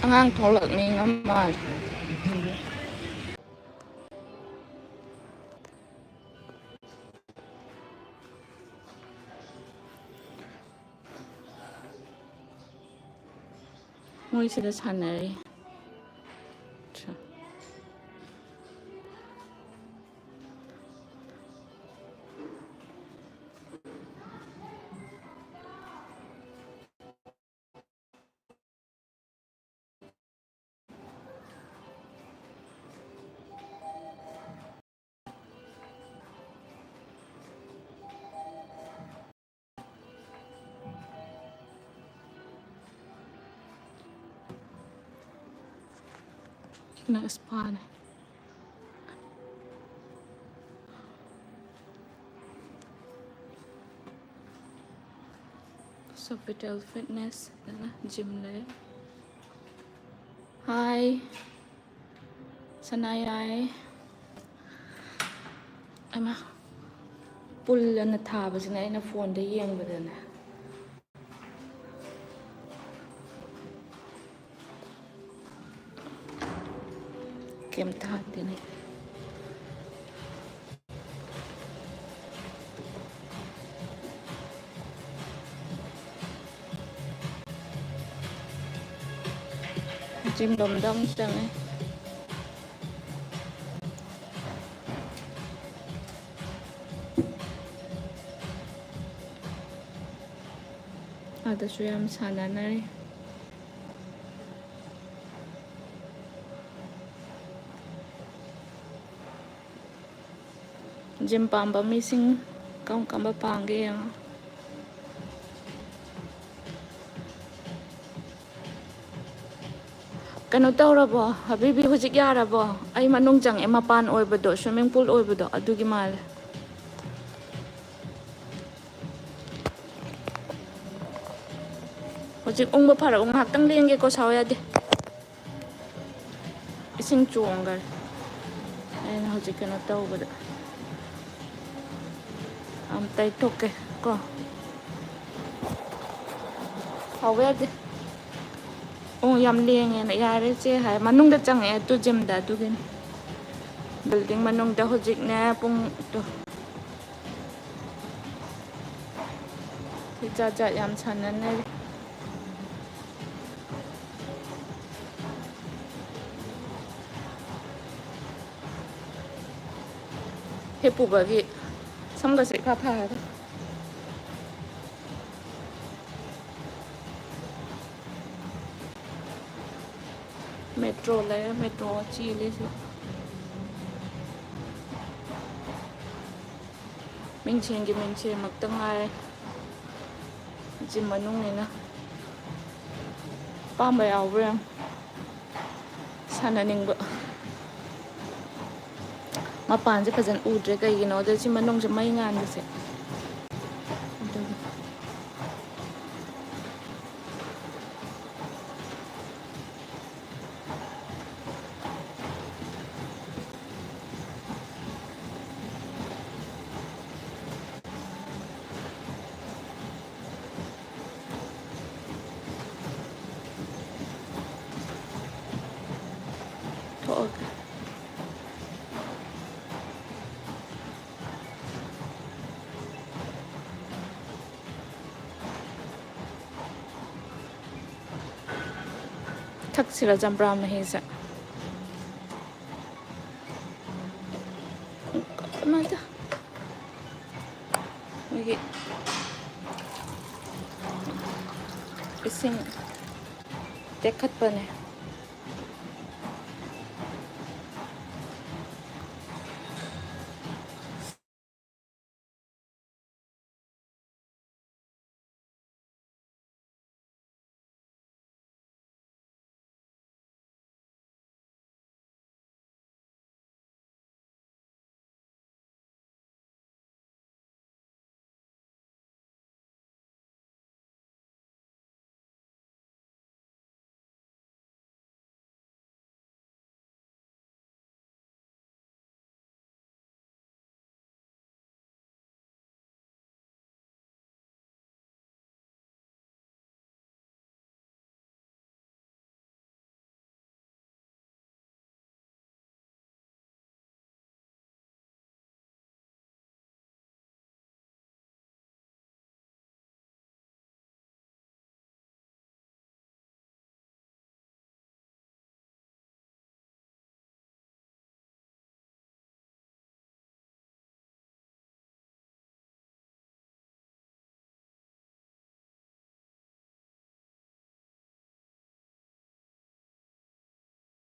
Angang tholak ni ngamal. Ngồi sida sanari. Na spa này. Sofitel Fitness, gym này. Hi. Sanayay. Ama. Pul na thaba sina ina phone da yeng badana. Kem tha tini. Gym đom đom chẳng ấy. Adashu yam sananari. Gym pamba missing kaum kamba pange yang. Kano tawrabo habibi hujik yarabo ay manung jang emapan oibado swimming pool oibado adugi mal hujik ungba phara ung haktang lenge ko sawya de ising chuangal ay na hujik kano tawbado am tay toke ko sawya de oh yam liang na yare che hai manung da chang e tu gym da tu gin building manung da hojik na pung to ti cha yam chanan na he pu ba gi sam ga se kha pha metro le metro chi le si mình chen mặc tang ai gym manung ni na pa mai au rem sana ning ba mapan se phajan udre kai gi no de chi manung se mai ngan de se thak sila jambram nahi sa mata lagi ising dekat pa ne